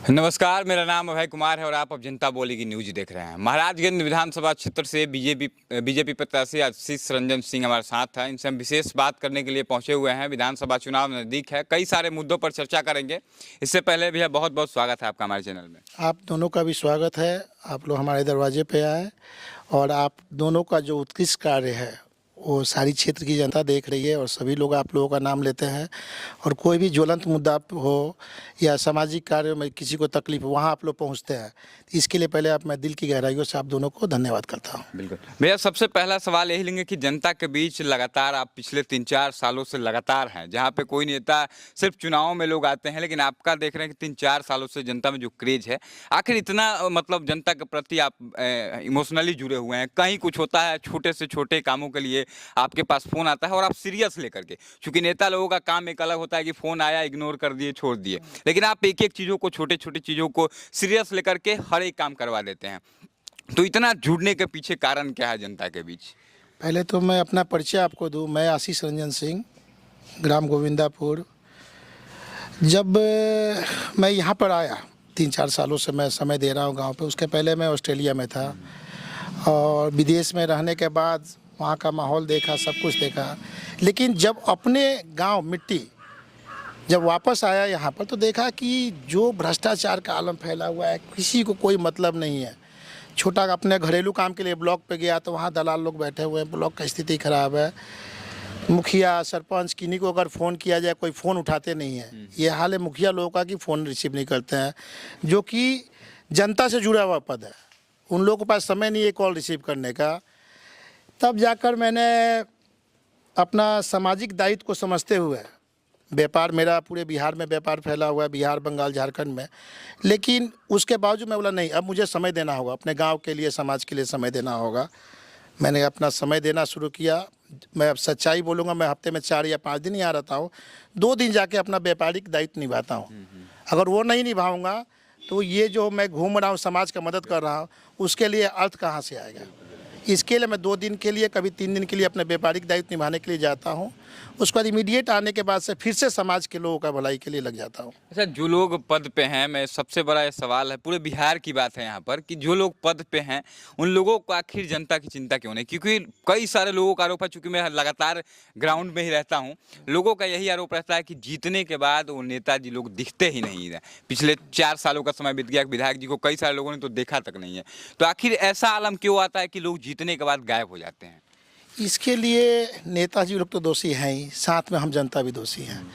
नमस्कार, मेरा नाम अभय कुमार है और आप अब जनता बोली की न्यूज देख रहे हैं। महाराजगंज विधानसभा क्षेत्र से बीजेपी प्रत्याशी आशीष रंजन सिंह हमारे साथ हैं। इनसे हम विशेष बात करने के लिए पहुंचे हुए हैं। विधानसभा चुनाव नज़दीक है, कई सारे मुद्दों पर चर्चा करेंगे। इससे पहले भैया बहुत बहुत स्वागत है आपका हमारे चैनल में। आप दोनों का भी स्वागत है। आप लोग हमारे दरवाजे पे आए और आप दोनों का जो उत्कृष्ट कार्य है वो सारी क्षेत्र की जनता देख रही है और सभी लोग आप लोगों का नाम लेते हैं। और कोई भी ज्वलंत मुद्दा हो या सामाजिक कार्य में किसी को तकलीफ हो, वहाँ आप लोग पहुँचते हैं। इसके लिए पहले मैं दिल की गहराइयों से आप दोनों को धन्यवाद करता हूँ। बिल्कुल भैया, सबसे पहला सवाल यही लेंगे कि जनता के बीच लगातार आप पिछले 3-4 सालों से लगातार हैं, जहाँ पे कोई नेता सिर्फ चुनाव में लोग आते हैं, लेकिन आपका देख रहे हैं कि 3-4 सालों से जनता में जो क्रेज है, आखिर इतना मतलब जनता के प्रति आप इमोशनली जुड़े हुए हैं। कहीं कुछ होता है, छोटे से छोटे कामों के लिए आपके पास फ़ोन आता है और आप सीरियस लेकर के, चूँकि नेता लोगों का काम एक अलग होता है कि फ़ोन आया इग्नोर कर दिए, छोड़ दिए, लेकिन आप एक-एक चीज़ों को, छोटे-छोटे चीज़ों को सीरियस लेकर के हर एक काम करवा देते हैं। तो इतना जुड़ने के पीछे कारण क्या है जनता के बीच? पहले तो मैं अपना परिचय आपको दूँ। मैं आशीष रंजन सिंह, ग्राम गोविंदापुर। जब मैं यहाँ पर आया 3-4 सालों से मैं समय दे रहा हूँ गांव पे। उसके पहले मैं ऑस्ट्रेलिया में था और विदेश में रहने के बाद वहाँ का माहौल देखा, सब कुछ देखा। लेकिन जब अपने गांव मिट्टी जब वापस आया यहाँ पर तो देखा कि जो भ्रष्टाचार का आलम फैला हुआ है, किसी को कोई मतलब नहीं है। छोटा अपने घरेलू काम के लिए ब्लॉक पे गया तो वहाँ दलाल लोग बैठे हुए हैं, ब्लॉक की स्थिति खराब है। मुखिया, सरपंच, किन्हीं को अगर फ़ोन किया जाए कोई फ़ोन उठाते नहीं है। ये हाल है मुखिया लोगों का कि फ़ोन रिसीव नहीं करते हैं, जो कि जनता से जुड़ा हुआ पद है। उन लोगों के पास समय नहीं है कॉल रिसीव करने का। तब जाकर मैंने अपना सामाजिक दायित्व को समझते हुए, व्यापार मेरा पूरे बिहार में व्यापार फैला हुआ है, बिहार, बंगाल, झारखंड में, लेकिन उसके बावजूद मैं बोला नहीं, अब मुझे समय देना होगा, अपने गांव के लिए, समाज के लिए समय देना होगा। मैंने अपना समय देना शुरू किया। मैं अब सच्चाई बोलूँगा, मैं हफ्ते में 4 या 5 दिन यहाँ रहता हूँ, 2 दिन जाके अपना व्यापारिक दायित्व निभाता हूँ। अगर वो नहीं निभाऊँगा तो ये जो मैं घूम रहा हूँ, समाज का मदद कर रहा हूँ, उसके लिए अर्थ कहाँ से आएगा। इसके लिए मैं 2 दिन के लिए, कभी 3 दिन के लिए अपने व्यापारिक दायित्व निभाने के लिए जाता हूँ। उसके बाद इमीडिएट आने के बाद से फिर से समाज के लोगों का भलाई के लिए लग जाता हूँ। अच्छा, जो लोग पद पे हैं, मैं सबसे बड़ा ये सवाल है, पूरे बिहार की बात है यहाँ पर, कि जो लोग पद पे हैं उन लोगों को आखिर जनता की चिंता क्यों नहीं? क्योंकि कई सारे लोगों का आरोप है, चूँकि मैं लगातार ग्राउंड में ही रहता हूँ, लोगों का यही आरोप रहता है कि जीतने के बाद वो नेताजी लोग दिखते ही नहीं है। पिछले 4 सालों का समय बीत गया, विधायक जी को कई सारे लोगों ने तो देखा तक नहीं है। तो आखिर ऐसा आलम क्यों आता है कि लोग जीतने के बाद गायब हो जाते हैं? इसके लिए नेताजी लोग तो दोषी हैं ही, साथ में हम जनता भी दोषी हैं।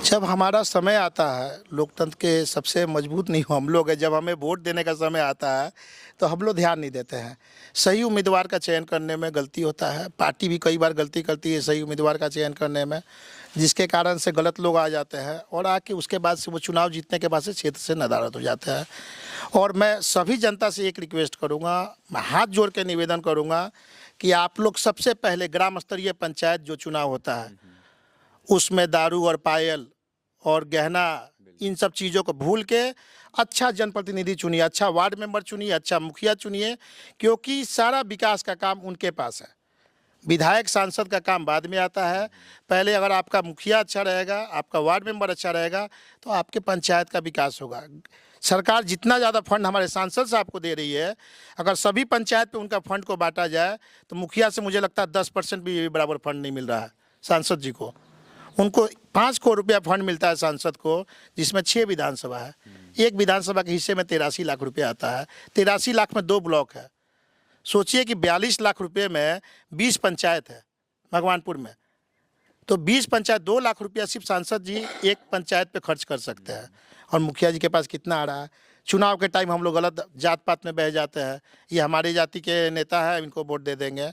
जब हमारा समय आता है, लोकतंत्र के सबसे मजबूत नहीं हम लोग हैं, जब हमें वोट देने का समय आता है तो हम लोग ध्यान नहीं देते हैं। सही उम्मीदवार का चयन करने में गलती होता है, पार्टी भी कई बार गलती करती है सही उम्मीदवार का चयन करने में, जिसके कारण से गलत लोग आ जाते हैं और आके उसके बाद से वो चुनाव जीतने के बाद से क्षेत्र से नदारद हो जाते हैं। और मैं सभी जनता से एक रिक्वेस्ट करूँगा, मैं हाथ जोड़ के निवेदन करूँगा कि आप लोग सबसे पहले ग्राम स्तरीय पंचायत जो चुनाव होता है उसमें दारू और पायल और गहना, इन सब चीज़ों को भूल के अच्छा जनप्रतिनिधि चुनिए, अच्छा वार्ड मेंबर चुनिए, अच्छा मुखिया चुनिए, क्योंकि सारा विकास का काम उनके पास है। विधायक, सांसद का काम बाद में आता है। पहले अगर आपका मुखिया अच्छा रहेगा, आपका वार्ड मेंबर अच्छा रहेगा तो आपके पंचायत का विकास होगा। सरकार जितना ज़्यादा फंड हमारे सांसद साहब को दे रही है, अगर सभी पंचायत पे उनका फंड को बांटा जाए तो मुखिया से मुझे लगता है 10% भी बराबर फंड नहीं मिल रहा है सांसद जी को। उनको 5 करोड़ रुपया फंड मिलता है सांसद को, जिसमें 6 विधानसभा है। एक विधानसभा के हिस्से में 83 लाख रुपया आता है। 83 लाख में 2 ब्लॉक है। सोचिए कि 42 लाख रुपये में 20 पंचायत है भगवानपुर में, तो 20 पंचायत 2 लाख रुपया सिर्फ सांसद जी एक पंचायत पे खर्च कर सकते हैं। और मुखिया जी के पास कितना आ रहा है? चुनाव के टाइम हम लोग गलत जात पात में बह जाते हैं, ये हमारी जाति के नेता है, इनको वोट दे देंगे।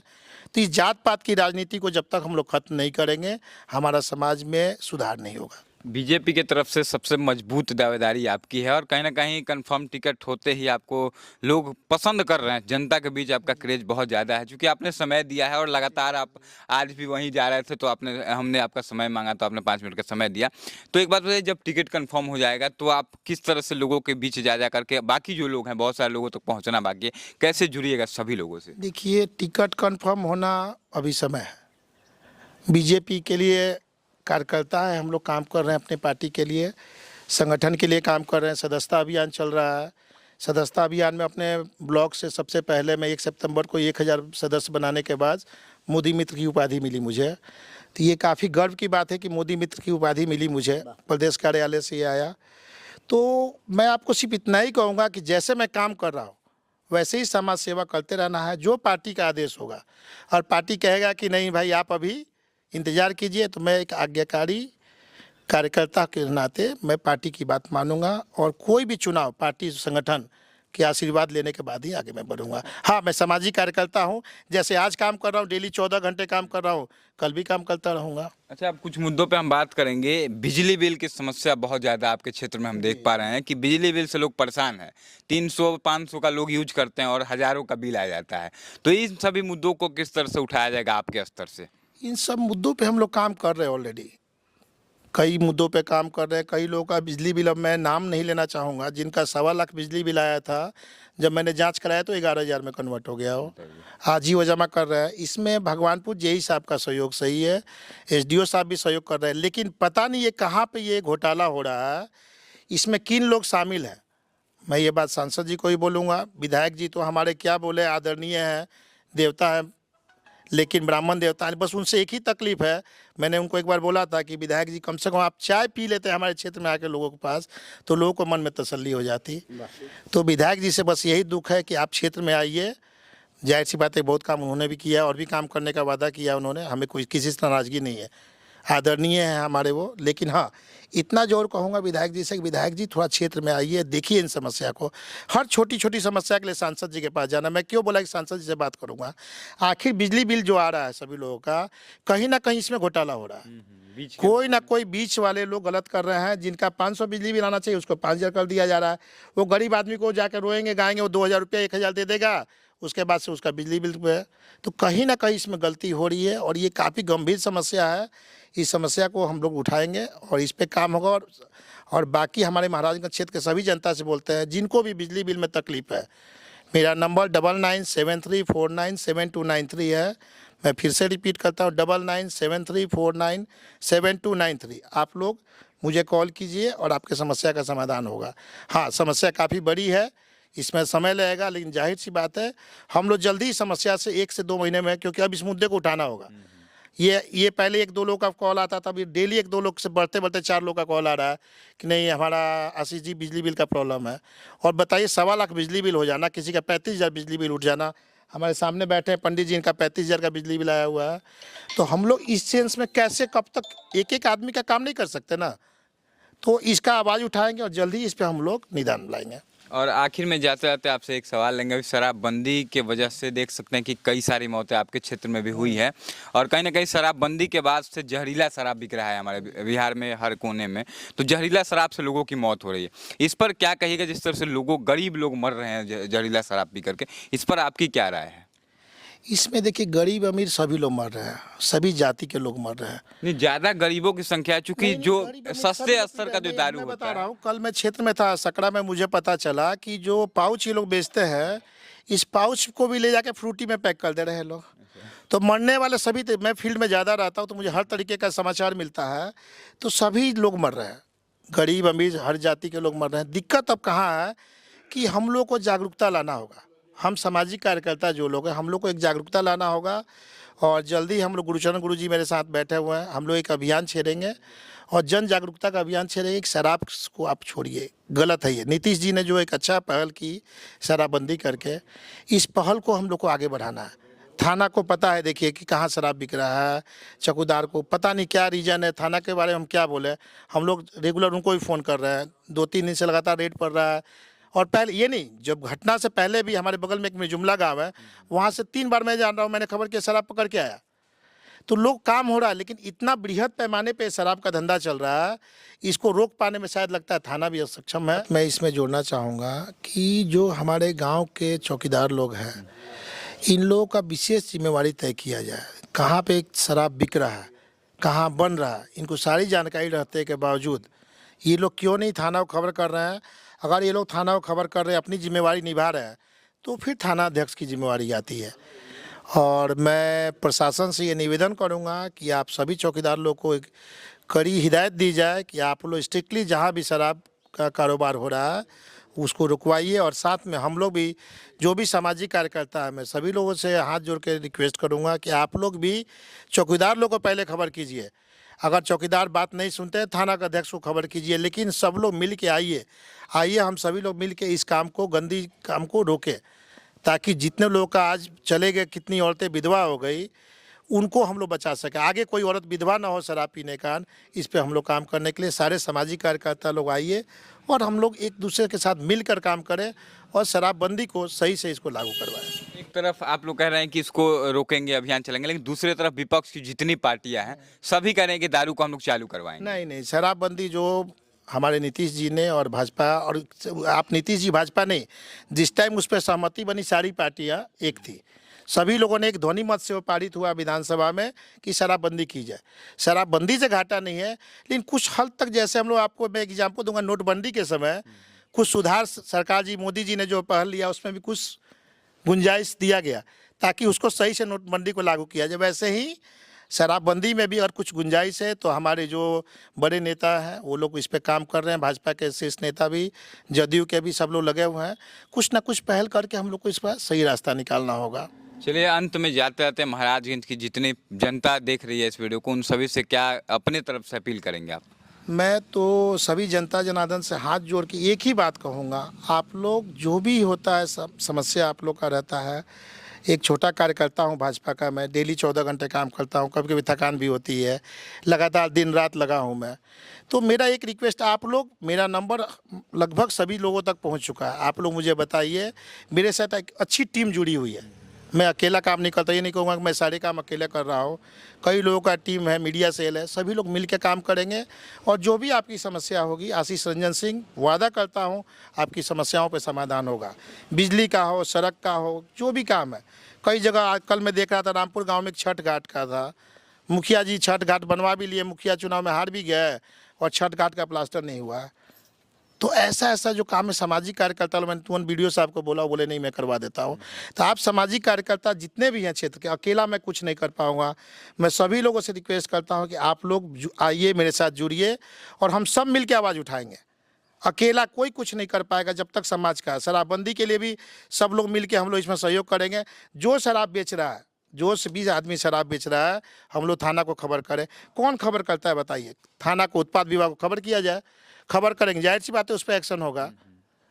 तो इस जात पात की राजनीति को जब तक हम लोग खत्म नहीं करेंगे, हमारा समाज में सुधार नहीं होगा। बीजेपी की तरफ से सबसे मजबूत दावेदारी आपकी है और कहीं ना कहीं कंफर्म टिकट होते ही आपको लोग पसंद कर रहे हैं। जनता के बीच आपका क्रेज बहुत ज़्यादा है, क्योंकि आपने समय दिया है और लगातार आप आज भी वहीं जा रहे थे, तो हमने आपका समय मांगा तो आपने 5 मिनट का समय दिया। तो एक बात बताइए, जब टिकट कंफर्म हो जाएगा तो आप किस तरह से लोगों के बीच जा करके, बाकी जो लोग हैं, बहुत सारे लोगों तक पहुँचना बाकी है, कैसे जुड़िएगा सभी लोगों से? देखिए, टिकट कन्फर्म होना अभी समय है। बीजेपी के लिए कार्यकर्ता है, हम लोग काम कर रहे हैं अपने पार्टी के लिए। संगठन के लिए काम कर रहे हैं। सदस्यता अभियान चल रहा है। सदस्यता अभियान में अपने ब्लॉक से सबसे पहले मैं 1 सितंबर को 1000 सदस्य बनाने के बाद मोदी मित्र की उपाधि मिली मुझे। तो ये काफ़ी गर्व की बात है कि मोदी मित्र की उपाधि मिली मुझे, प्रदेश कार्यालय से ये आया। तो मैं आपको सिर्फ इतना ही कहूँगा कि जैसे मैं काम कर रहा हूँ वैसे ही समाज सेवा करते रहना है। जो पार्टी का आदेश होगा और पार्टी कहेगा कि नहीं भाई आप अभी इंतज़ार कीजिए, तो मैं एक आज्ञाकारी कार्यकर्ता के नाते मैं पार्टी की बात मानूंगा और कोई भी चुनाव पार्टी संगठन के आशीर्वाद लेने के बाद ही आगे मैं बढ़ूंगा। हाँ, मैं सामाजिक कार्यकर्ता हूँ। जैसे आज काम कर रहा हूँ, डेली 14 घंटे काम कर रहा हूँ, कल भी काम करता रहूँगा। अच्छा, अब कुछ मुद्दों पे हम बात करेंगे। बिजली बिल की समस्या बहुत ज़्यादा आपके क्षेत्र में हम देख पा रहे हैं कि बिजली बिल से लोग परेशान हैं। 300-500 का लोग यूज करते हैं और हज़ारों का बिल आ जाता है। तो इन सभी मुद्दों को किस तरह से उठाया जाएगा आपके स्तर से? इन सब मुद्दों पे हम लोग काम कर रहे हैं ऑलरेडी। कई मुद्दों पे काम कर रहे हैं। कई लोगों का बिजली बिल, अब मैं नाम नहीं लेना चाहूँगा, जिनका 1.25 लाख बिजली बिल आया था, जब मैंने जांच कराया तो 11,000 में कन्वर्ट हो गया हो। आज ही वो जमा कर रहा है। इसमें भगवानपुर जेई साहब का सहयोग सही है, एसडीओ साहब भी सहयोग कर रहे हैं, लेकिन पता नहीं ये कहाँ पे ये घोटाला हो रहा है, इसमें किन लोग शामिल हैं। मैं ये बात सांसद जी को ही बोलूँगा। विधायक जी तो हमारे क्या बोले, आदरणीय हैं, देवता हैं, लेकिन ब्राह्मण देवता है, बस उनसे एक ही तकलीफ है। मैंने उनको एक बार बोला था कि विधायक जी कम से कम आप चाय पी लेते हैं हमारे क्षेत्र में आके लोगों के पास, तो लोगों को मन में तसल्ली हो जाती। तो विधायक जी से बस यही दुख है कि आप क्षेत्र में आइए। जाहिर सी बात है, बहुत काम उन्होंने भी किया और भी काम करने का वादा किया उन्होंने, हमें कोई किसी से नाराज़गी नहीं है, आदरणीय हैं हमारे वो। लेकिन हाँ, इतना जोर कहूँगा विधायक जी से कि विधायक जी थोड़ा क्षेत्र में आइए, देखिए इन समस्या को। हर छोटी छोटी समस्या के लिए सांसद जी के पास जाना। मैं क्यों बोला कि सांसद जी से बात करूँगा, आखिर बिजली बिल जो आ रहा है सभी लोगों का, कहीं ना कहीं इसमें घोटाला हो रहा है। कोई ना कोई बीच वाले लोग गलत कर रहे हैं। जिनका 500 बिजली बिल आना चाहिए उसको 5,000 कर दिया जा रहा है। वो गरीब आदमी को जाकर रोएंगे गाएंगे, वो 2,000 रुपया 1,000 दे देगा, उसके बाद से उसका बिजली बिल पे है। तो कहीं ना कहीं इसमें गलती हो रही है और ये काफ़ी गंभीर समस्या है। इस समस्या को हम लोग उठाएंगे और इस पे काम होगा। और बाकी हमारे महाराजगंज क्षेत्र के सभी जनता से बोलते हैं, जिनको भी बिजली बिल में तकलीफ है, मेरा नंबर 9973497293 है। मैं फिर से रिपीट करता हूँ, 9973497293। आप लोग मुझे कॉल कीजिए और आपके समस्या का समाधान होगा। हाँ, समस्या काफ़ी बड़ी है, इसमें समय लगेगा, लेकिन जाहिर सी बात है हम लोग जल्दी ही समस्या से 1 से 2 महीने में, क्योंकि अब इस मुद्दे को उठाना होगा। ये पहले 1-2 लोग का कॉल आता था, अभी डेली 1-2 लोग से बढ़ते बढ़ते 4 लोग का कॉल आ रहा है कि नहीं हमारा आशीष जी बिजली बिल का प्रॉब्लम है। और बताइए 1.25 लाख बिजली बिल हो जाना, किसी का 35,000 बिजली बिल उठ जाना। हमारे सामने बैठे हैं पंडित जी, इनका 35,000 का बिजली बिल आया हुआ है। तो हम लोग इस सेंस में कैसे, कब तक एक एक आदमी का काम नहीं कर सकते ना। तो इसका आवाज़ उठाएंगे और जल्दी इस पर हम लोग निदान लाएंगे। और आखिर में जाते जाते आपसे एक सवाल लेंगे। शराबबंदी के वजह से देख सकते हैं कि कई सारी मौतें आपके क्षेत्र में भी हुई है और कहीं ना कहीं शराबबंदी के बाद से जहरीला शराब बिक रहा है हमारे बिहार में हर कोने में। तो जहरीला शराब से लोगों की मौत हो रही है, इस पर क्या कहिएगा? जिस तरह से गरीब लोग मर रहे हैं जहरीला शराब पी करके, इस पर आपकी क्या राय है? इसमें देखिए, गरीब अमीर सभी लोग मर रहे हैं, सभी जाति के लोग मर रहे हैं। नहीं, ज्यादा गरीबों की संख्या है, चूंकि जो सस्ते स्तर का जो दारू मैं होता बता है। रहा हूँ, कल मैं क्षेत्र में था सकड़ा में, मुझे पता चला कि जो पाउच ये लोग बेचते हैं, इस पाउच को भी ले जाके फ्रूटी में पैक कर दे रहे हैं लोग। तो मरने वाले सभी, मैं फील्ड में ज़्यादा रहता हूँ तो मुझे हर तरीके का समाचार मिलता है। तो सभी लोग मर रहे हैं, गरीब अमीर हर जाति के लोग मर रहे हैं। दिक्कत अब कहाँ है कि हम लोग को जागरूकता लाना होगा। हम सामाजिक कार्यकर्ता जो लोग हैं, हम लोग को एक जागरूकता लाना होगा। और जल्दी हम लोग, गुरुचरण गुरु जी मेरे साथ बैठे हुए हैं, हम लोग एक अभियान छेड़ेंगे और जन जागरूकता का अभियान छेड़ेंगे कि शराब को आप छोड़िए, गलत है ये। नीतीश जी ने जो एक अच्छा पहल की शराबबंदी करके, इस पहल को हम लोग को आगे बढ़ाना है। थाना को पता है, देखिए कि कहाँ शराब बिक रहा है, चौकीदार को पता नहीं क्या रीज़न है। थाना के बारे में हम क्या बोले, हम लोग रेगुलर उनको भी फ़ोन कर रहे हैं, 2-3 दिन से लगातार रेड पड़ रहा है। और पहले ये नहीं, जब घटना से पहले भी हमारे बगल में एक मिर्जुमला गांव है, वहाँ से 3 बार मैं जान रहा हूँ, मैंने खबर किया शराब पकड़ के आया। तो लोग काम हो रहा है, लेकिन इतना बृहद पैमाने पे शराब का धंधा चल रहा है, इसको रोक पाने में शायद लगता है थाना भी असक्षम है। मैं इसमें जोड़ना चाहूँगा कि जो हमारे गाँव के चौकीदार लोग हैं, इन लोगों का विशेष जिम्मेवारी तय किया जाए। कहाँ पे शराब बिक रहा है, कहाँ बन रहा है, इनको सारी जानकारी रहने के बावजूद ये लोग क्यों नहीं थाना को खबर कर रहे हैं। अगर ये लोग थाना को खबर कर रहे हैं, अपनी जिम्मेवारी निभा रहे हैं, तो फिर थाना अध्यक्ष की जिम्मेवारी आती है। और मैं प्रशासन से ये निवेदन करूंगा कि आप सभी चौकीदार लोग को एक कड़ी हिदायत दी जाए कि आप लोग स्ट्रिक्टली जहाँ भी शराब का कारोबार हो रहा है उसको रुकवाइए। और साथ में हम लोग भी जो भी सामाजिक कार्यकर्ता है, मैं सभी लोगों से हाथ जोड़ के रिक्वेस्ट करूंगा कि आप लोग भी चौकीदार लोग को पहले खबर कीजिए। अगर चौकीदार बात नहीं सुनते हैं थाना का अध्यक्ष को खबर कीजिए, लेकिन सब लोग मिल के आइए हम सभी लोग मिल के इस काम को, गंदी काम को रोकें, ताकि जितने लोगों का आज चले गए, कितनी औरतें विधवा हो गई, उनको हम लोग बचा सकें। आगे कोई औरत विधवा ना हो शराब पीने का। इस पे हम लोग काम करने के लिए सारे सामाजिक कार्यकर्ता लोग आइए और हम लोग एक दूसरे के साथ मिलकर काम करें और शराबबंदी को सही से इसको लागू करवाएं। एक तरफ आप लोग कह रहे हैं कि इसको रोकेंगे, अभियान चलेंगे, लेकिन दूसरी तरफ विपक्ष की जितनी पार्टियां हैं सभी कह रहे हैं कि दारू को हम लोग चालू करवाएंगे। नहीं, शराबबंदी जो हमारे नीतीश जी ने और भाजपा, और आप नीतीश जी भाजपा नहीं, जिस टाइम उस पर सहमति बनी सारी पार्टियां एक थी, सभी लोगों ने एक ध्वनि मत से वो पारित हुआ विधानसभा में कि शराबबंदी की जाए। शराबबंदी से घाटा नहीं है, लेकिन कुछ हद तक, जैसे हम लोग, आपको मैं एग्जाम्पल दूंगा, नोटबंदी के समय कुछ सुधार सरकार जी, मोदी जी ने जो पहल लिया उसमें भी कुछ गुंजाइश दिया गया ताकि उसको सही से नोटबंदी को लागू किया जाए। वैसे ही शराबबंदी में भी अगर कुछ गुंजाइश है तो हमारे जो बड़े नेता हैं वो लोग इस पे काम कर रहे हैं। भाजपा के शीर्ष नेता भी, जदयू के भी, सब लोग लगे हुए हैं। कुछ ना कुछ पहल करके हम लोग को इस पर सही रास्ता निकालना होगा। चलिए, अंत में जाते जाते महाराजगंज की जितनी जनता देख रही है इस वीडियो को, उन सभी से क्या अपने तरफ से अपील करेंगे आप? मैं तो सभी जनता जनार्दन से हाथ जोड़ के एक ही बात कहूँगा, आप लोग जो भी होता है, सब समस्या आप लोग का रहता है। एक छोटा कार्यकर्ता हूँ भाजपा का, मैं डेली 14 घंटे काम करता हूँ, कभी कभी थकान भी होती है, लगातार दिन रात लगा हूँ मैं। तो मेरा एक रिक्वेस्ट, आप लोग, मेरा नंबर लगभग सभी लोगों तक पहुँच चुका है, आप लोग मुझे बताइए। मेरे साथ एक अच्छी टीम जुड़ी हुई है, मैं अकेला काम नहीं करता, ये नहीं कहूँगा कि मैं सारे काम अकेले कर रहा हूँ। कई लोगों का टीम है, मीडिया सेल है, सभी लोग मिल के काम करेंगे और जो भी आपकी समस्या होगी, आशीष रंजन सिंह वादा करता हूँ आपकी समस्याओं पे समाधान होगा। बिजली का हो, सड़क का हो, जो भी काम है। कई जगह कल मैं देख रहा था, रामपुर गाँव में एक छठ घाट का था, मुखिया जी छठ घाट बनवा भी लिए, मुखिया चुनाव में हार भी गए और छठ घाट का प्लास्टर नहीं हुआ। तो ऐसा जो काम है सामाजिक कार्यकर्ता, मैंने तुरंत वीडियो से आपको बोला, बोले नहीं मैं करवा देता हूँ। तो आप सामाजिक कार्यकर्ता जितने भी हैं क्षेत्र के, अकेला मैं कुछ नहीं कर पाऊँगा। मैं सभी लोगों से रिक्वेस्ट करता हूँ कि आप लोग आइए, मेरे साथ जुड़िए और हम सब मिल के आवाज़ उठाएंगे। अकेला कोई कुछ नहीं कर पाएगा जब तक समाज का। शराबबंदी के लिए भी सब लोग मिल के हम लोग इसमें सहयोग करेंगे। जो शराब बेच रहा है, जो 20 आदमी शराब बेच रहा है, हम लोग थाना को खबर करें। कौन खबर करता है बताइए? थाना को, उत्पाद विभाग को खबर किया जाए, खबर करेंगे, जाहिर सी बात है उस पर एक्शन होगा।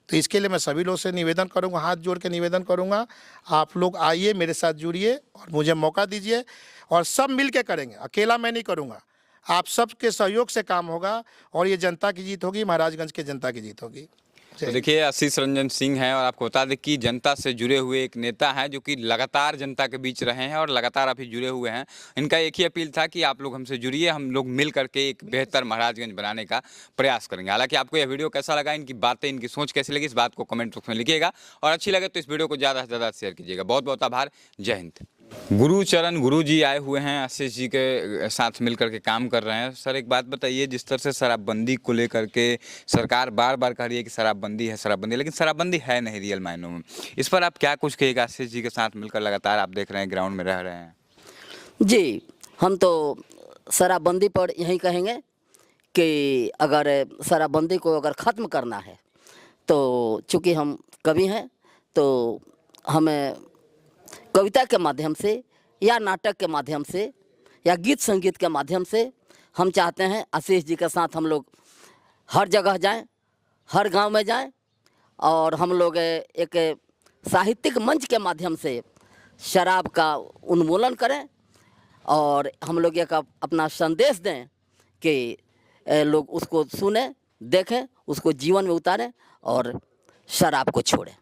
तो इसके लिए मैं सभी लोगों से निवेदन करूंगा, हाथ जोड़ के निवेदन करूंगा, आप लोग आइए, मेरे साथ जुड़िए और मुझे मौका दीजिए और सब मिल के करेंगे। अकेला मैं नहीं करूंगा, आप सबके सहयोग से काम होगा और ये जनता की जीत होगी, महाराजगंज के जनता की जीत होगी। तो देखिए, आशीष रंजन सिंह हैं और आपको बता दें कि जनता से जुड़े हुए एक नेता हैं जो कि लगातार जनता के बीच रहे हैं और लगातार अभी जुड़े हुए हैं। इनका एक ही अपील था कि आप लोग हमसे जुड़िए, हम लोग मिल करके एक बेहतर महाराजगंज बनाने का प्रयास करेंगे। हालांकि आपको यह वीडियो कैसा लगा, इनकी बातें, इनकी सोच कैसी लगी, इस बात को कमेंट बॉक्स में लिखिएगा और अच्छी लगे तो इस वीडियो को ज़्यादा से ज़्यादा शेयर कीजिएगा। बहुत बहुत आभार। जय हिंद। गुरुचरण गुरु जी आए हुए हैं, आशीष जी के साथ मिलकर के काम कर रहे हैं। सर, एक बात बताइए, जिस तरह से शराबबंदी को लेकर के सरकार बार बार कह रही है कि शराबबंदी है, शराबबंदी, लेकिन शराबबंदी है नहीं रियल मायनों में, इस पर आप क्या कुछ कहिएगा? आशीष जी के साथ मिलकर लगातार आप देख रहे हैं, ग्राउंड में रह रहे हैं। जी, हम तो शराबबंदी पर यही कहेंगे कि अगर शराबबंदी को अगर ख़त्म करना है तो चूँकि हम कवि हैं तो हमें कविता के माध्यम से या नाटक के माध्यम से या गीत संगीत के माध्यम से हम चाहते हैं आशीष जी के साथ हम लोग हर जगह जाएं, हर गांव में जाएं और हम लोग एक साहित्यिक मंच के माध्यम से शराब का उन्मूलन करें और हम लोग एक अपना संदेश दें कि लोग उसको सुने, देखें, उसको जीवन में उतारें और शराब को छोड़ें।